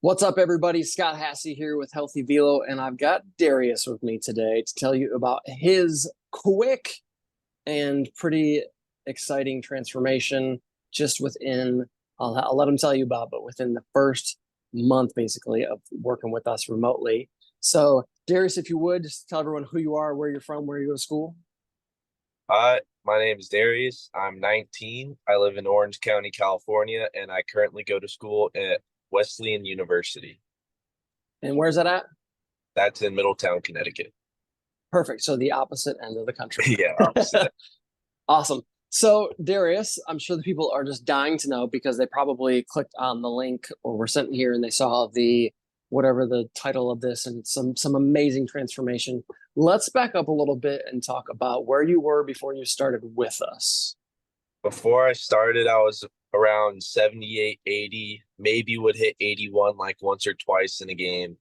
What's up, everybody? Scott Haase here with Healthy Velo, and I've got Dariusz with me today to tell you about his quick and pretty exciting transformation just within, I'll let him tell you about, but within the first month, basically, of working with us remotely. So, Dariusz, if you would, just tell everyone who you are, where you're from, where you go to school. Hi, my name is Dariusz. I'm 19. I live in Orange County, California, and I currently go to school at Wesleyan University. And where's that at? That's in Middletown, Connecticut. Perfect. So, the opposite end of the country. Yeah, opposite. Awesome. So, Dariusz, I'm sure the people are just dying to know because they probably clicked on the link or were sent here and they saw the whatever the title of this and some amazing transformation. Let's back up a little bit and talk about where you were before you started with us. Before I started, I was around 78, 80, maybe would hit 81 like once or twice in a game.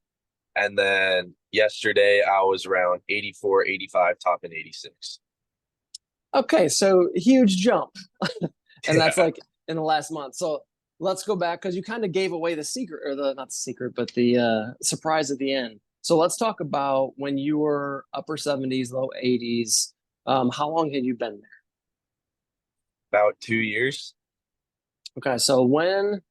And then yesterday, I was around 84, 85, topping 86. Okay, so huge jump. And that's Yeah. like in the last month. So let's go back because you kind of gave away the secret, or the not the secret, but the surprise at the end. So let's talk about when you were upper 70s, low 80s. How long had you been there? About 2 years. Okay, so when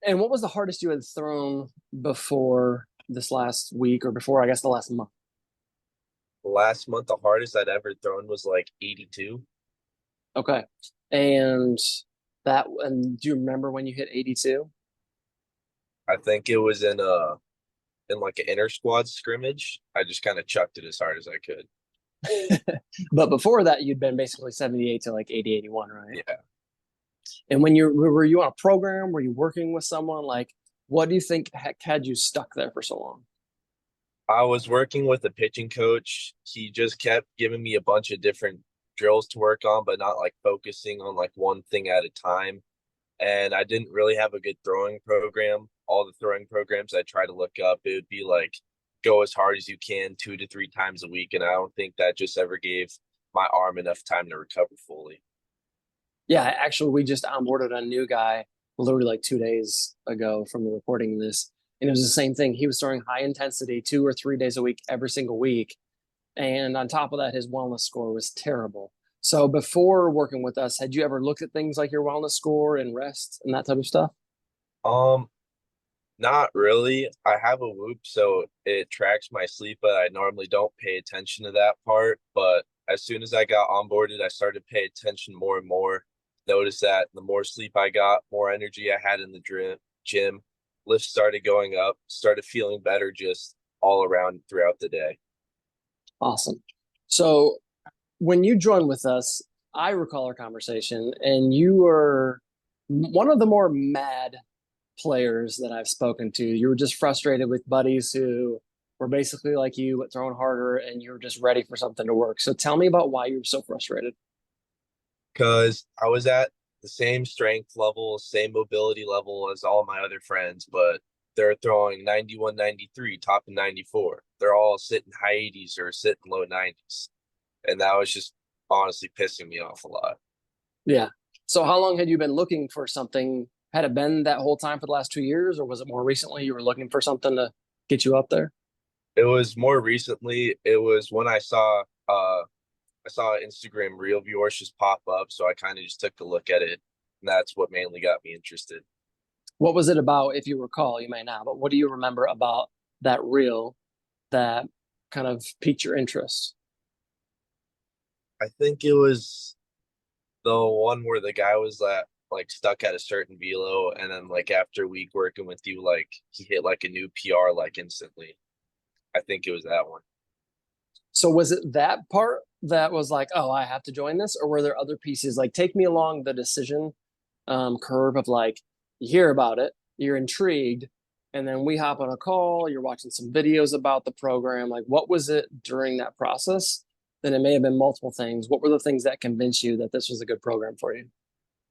and what was the hardest you had thrown before this last week or before, I guess, the last month? Last month, the hardest I'd ever thrown was like 82. Okay. And and do you remember when you hit 82? I think it was in like an inter squad scrimmage. I just kind of chucked it as hard as I could. But before that, you'd been basically 78 to like 80, 81, right? Yeah. And when you were you on a program? Were you working with someone? Like, what do you think had you stuck there for so long? I was working with a pitching coach. He just kept giving me a bunch of different drills to work on, but not like focusing on like one thing at a time. And I didn't really have a good throwing program. All the throwing programs I try to look up, it would be like go as hard as you can 2 to 3 times a week. And I don't think that just ever gave my arm enough time to recover fully. Yeah, actually, we just onboarded a new guy literally like 2 days ago from the recording of this. And it was the same thing. He was throwing high intensity 2 or 3 days a week, every single week. And on top of that, his wellness score was terrible. So before working with us, had you ever looked at things like your wellness score and rest and that type of stuff? Um, Not really. I have a Whoop, so it tracks my sleep, but I normally don't pay attention to that part. But as soon as I got onboarded, I started to pay attention more and more. Noticed that the more sleep I got, more energy I had in the gym. Lifts started going up, started feeling better just all around throughout the day. Awesome. So when you joined with us, I recall our conversation, and you were one of the more mad players that I've spoken to. You were just frustrated with buddies who were basically like you, but throwing harder, and you were just ready for something to work. So tell me about why you were so frustrated. Because I was at the same strength level, same mobility level as all my other friends, but they're throwing 91, 93, top of 94. They're all sitting high 80s or sitting low 90s. And that was just honestly pissing me off a lot. Yeah. So how long had you been looking for something? Had it been that whole time for the last 2 years, or was it more recently you were looking for something to get you up there? It was more recently, it was when I saw Instagram reel viewers just pop up, so I kind of just took a look at it, and that's what mainly got me interested. What was it about, if you recall? You may not, but what do you remember about that reel that kind of piqued your interest? I think it was the one where the guy was like stuck at a certain velo, and then like after a week working with you, like he hit like a new PR like instantly. I think it was that one. So was it that part that was like, oh, I have to join this, or were there other pieces? Like, take me along the decision curve of like, you hear about it, you're intrigued, and then we hop on a call. You're watching some videos about the program. Like, what was it during that process? Then it may have been multiple things. What were the things that convinced you that this was a good program for you?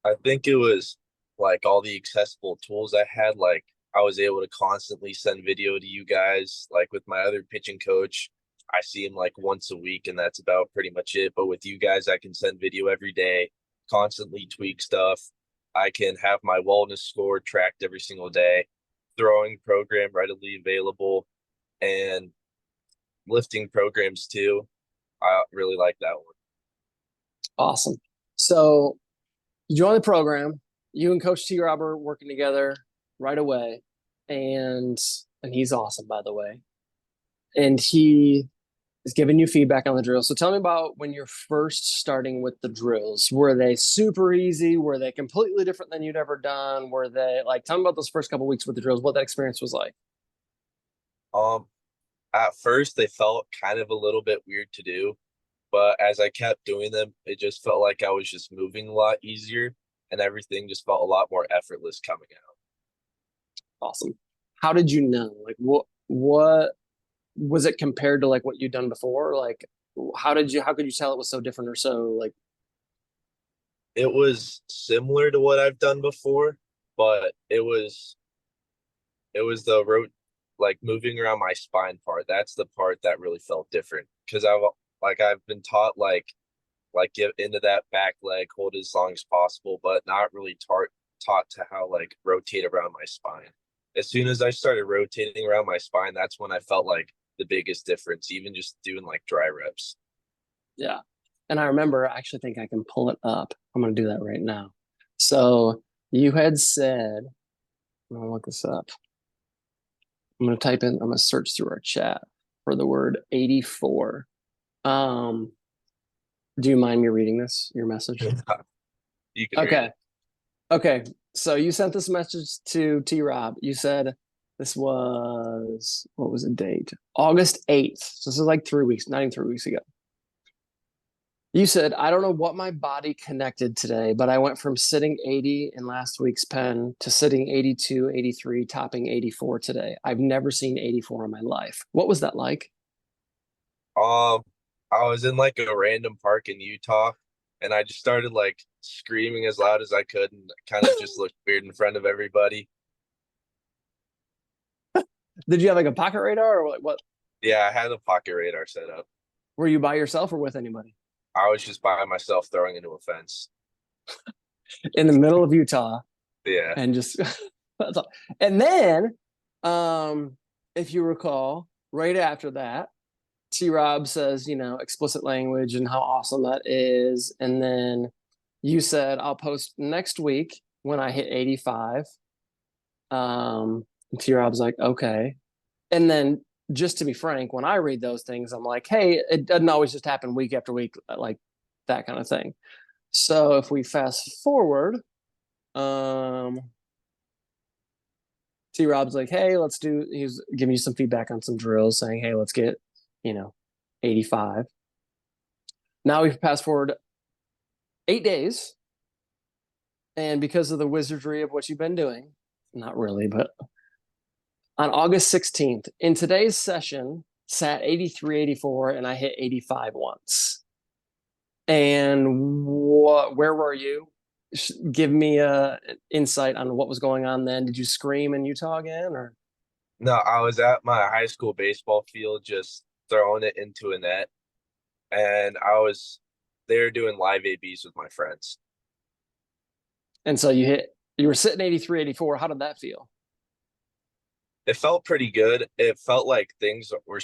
I think it was like all the accessible tools I had. Like I was able to constantly send video to you guys. Like with my other pitching coach, I see him like once a week, and that's about pretty much it. But with you guys, I can send video every day, constantly tweak stuff. I can have my wellness score tracked every single day. throwing program readily available, and lifting programs too. I really like that one. Awesome. So you join the program, you and Coach T. Rob are working together right away. And he's awesome, by the way. And he is giving you feedback on the drills. So tell me about when you're first starting with the drills. Were they super easy? Were they completely different than you'd ever done? Were they like, tell me about those first couple weeks with the drills, what that experience was like. At first they felt kind of a little bit weird to do, but as I kept doing them, it just felt like I was just moving a lot easier and everything just felt a lot more effortless coming out. Awesome. How did you know? Like what was it compared to like what you'd done before? Like how could you tell it was so different or so like It was similar to what I've done before, but it was the road, like moving around my spine part. That's the part that really felt different because I've been taught like get into that back leg, hold as long as possible, but not really taught to how like rotate around my spine. As soon as I started rotating around my spine, that's when I felt like the biggest difference, even just doing like dry reps. yeah. And I remember, I actually think I can pull it up. I'm going to do that right now. So you had said, I'm going to look this up. I'm going to search through our chat for the word 84. Do you mind me reading your message? You can read Okay. it. Okay. So you sent this message to T Rob. You said this was, what was the date? August 8th. So this is like 3 weeks, not even 3 weeks ago. You said, I don't know what my body connected today, but I went from sitting 80 in last week's pen to sitting 82, 83, topping 84 today. I've never seen 84 in my life. What was that like? Um, I was in like a random park in Utah, and I just started like screaming as loud as I could, and kind of just looked weird in front of everybody. Did you have like a pocket radar or like what? Yeah, I had a pocket radar set up. Were you by yourself or with anybody? I was just by myself throwing into a fence. In the middle of Utah Yeah. and just that's all. And then if you recall, right after that, T Rob says, explicit language and how awesome that is. And then you said, I'll post next week when I hit 85. T Rob's like, okay. And then just to be frank, when I read those things, I'm like, hey, it doesn't always just happen week after week, like that kind of thing. So if we fast forward, T Rob's like, hey, he's giving you some feedback on some drills, saying, hey, let's get, 85. Now we fast forward 8 days. And because of the wizardry of what you've been doing, not really, but on August 16th, in today's session, sat 83, 84, and I hit 85 once. And where were you? Give me an insight on what was going on then. Did you scream in Utah again, or? No, I was at my high school baseball field just throwing it into a net, and I was there doing live ABs with my friends. And so you were sitting 83, 84. How did that feel? It felt pretty good. It felt like things were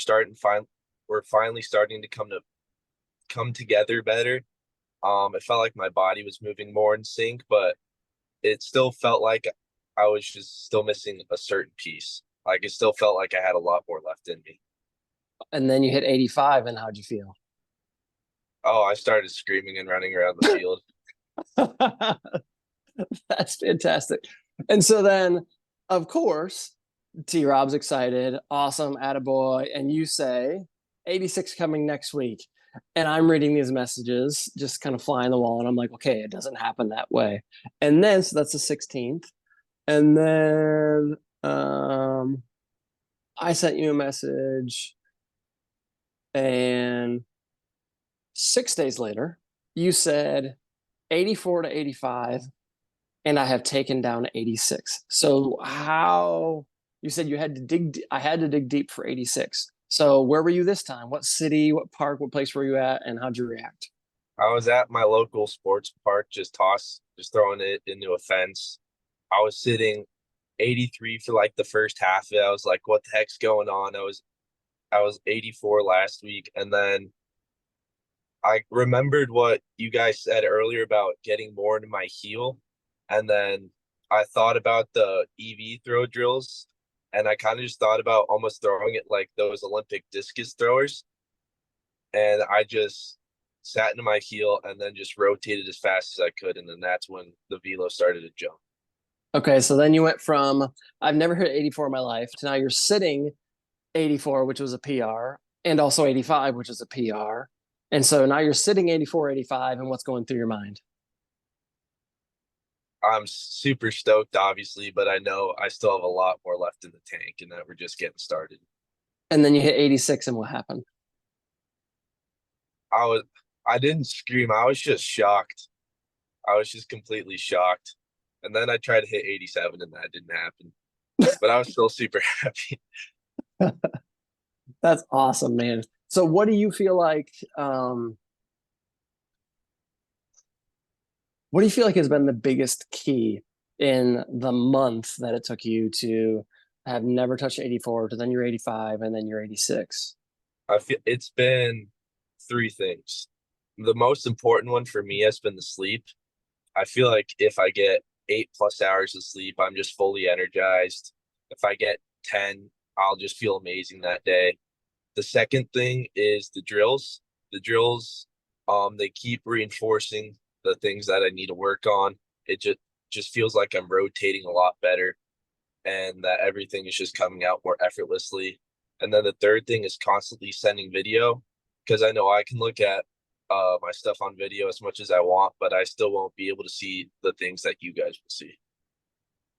finally starting to come together better. It felt like my body was moving more in sync, but it still felt like I was just still missing a certain piece. Like it still felt like I had a lot more left in me. And then you hit 85, and how'd you feel? Oh, I started screaming and running around the field. That's fantastic. And so then, of course, T Rob's excited. Awesome, attaboy. And you say, 86 coming next week. And I'm reading these messages, just kind of flying the wall. And I'm like, okay, it doesn't happen that way. And then, so that's the 16th. And then I sent you a message. And 6 days later, you said 84 to 85. And I have taken down 86. So you said I had to dig deep for 86. So where were you this time? What city, what park, what place were you at, and how'd you react? I was at my local sports park, just throwing it into a fence. I was sitting 83 for like the first half of it. I was like, what the heck's going on? I was 84 last week, and then I remembered what you guys said earlier about getting more into my heel, and then I thought about the EV throw drills, and I kind of just thought about almost throwing it like those Olympic discus throwers, and I just sat into my heel and then just rotated as fast as I could, and then that's when the velo started to jump. Okay, so then you went from I've never hit 84 in my life to now you're sitting 84, which was a PR, and also 85, which is a PR. And so now you're sitting 84, 85, and what's going through your mind? I'm super stoked, obviously, but I know I still have a lot more left in the tank and that we're just getting started. And then you hit 86, and what happened? I didn't scream. I was just shocked. I was just completely shocked. And then I tried to hit 87 and that didn't happen. But I was still super happy. That's awesome, man. So what do you feel like what do you feel like has been the biggest key in the month that it took you to have never touched 84 to then you're 85 and then you're 86? I feel it's been three things. The most important one for me has been the sleep. I feel like if I get 8+ hours of sleep, I'm just fully energized. If I get 10, I'll just feel amazing that day. The second thing is the drills. The drills, they keep reinforcing the things that I need to work on. It just feels like I'm rotating a lot better and that everything is just coming out more effortlessly. And then the third thing is constantly sending video, because I know I can look at my stuff on video as much as I want, but I still won't be able to see the things that you guys will see.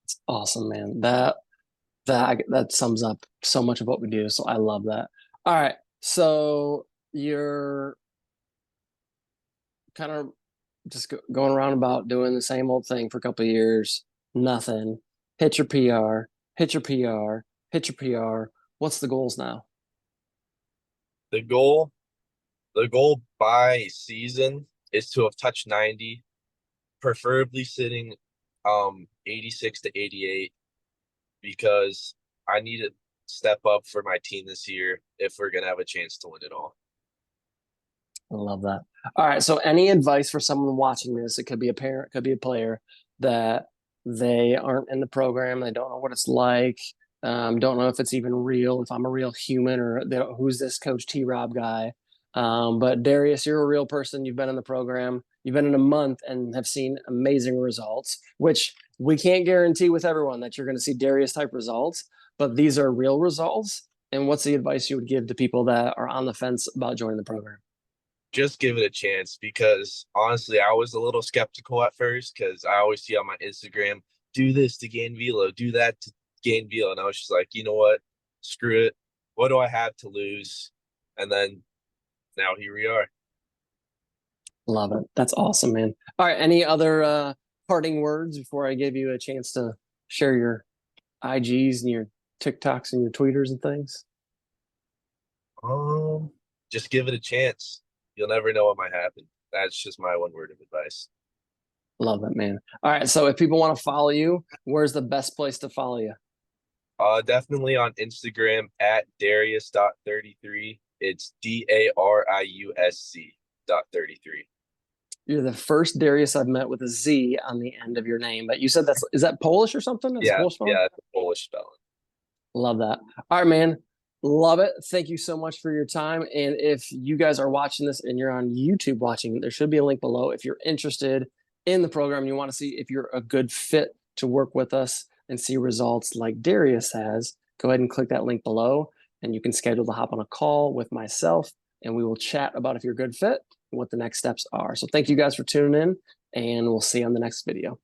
It's awesome, man. That sums up so much of what we do. So I love that. All right. So you're kind of just going around about doing the same old thing for a couple of years, nothing. Hit your PR, hit your PR, hit your PR. What's the goals now? The goal, the goal by season is to have touched 90, preferably sitting 86 to 88, because I need to step up for my team this year if we're gonna have a chance to win it all. I love that. All right. So any advice for someone watching this? It could be a parent, could be a player that they aren't in the program. They don't know what it's like. Don't know if it's even real, if I'm a real human, or who's this Coach T-Rob guy. But Dariusz, you're a real person. You've been in the program. You've been in a month and have seen amazing results, which we can't guarantee with everyone that you're going to see Dariusz type results, but these are real results. And what's the advice you would give to people that are on the fence about joining the program? Just give it a chance, because honestly, I was a little skeptical at first because I always see on my Instagram, do this to gain velo, do that to gain velo. And I was just like, you know what? Screw it. What do I have to lose? And then now here we are. Love it. That's awesome, man. All right. Any other parting words before I give you a chance to share your IGs and your TikToks and your tweeters and things? Just give it a chance. You'll never know what might happen. That's just my one word of advice. Love it, man. All right. So if people want to follow you, where's the best place to follow you? Definitely on Instagram at Darius.33. It's DARIUSC.33. You're the first Dariusz I've met with a Z on the end of your name. But you said is that Polish or something? Yeah, it's a Polish spelling. Love that. All right, man. Love it. Thank you so much for your time. And if you guys are watching this and you're on YouTube watching, there should be a link below. If you're interested in the program, you want to see if you're a good fit to work with us and see results like Dariusz has, go ahead and click that link below, and you can schedule to hop on a call with myself, and we will chat about if you're a good fit and what the next steps are. So thank you guys for tuning in, and we'll see you on the next video.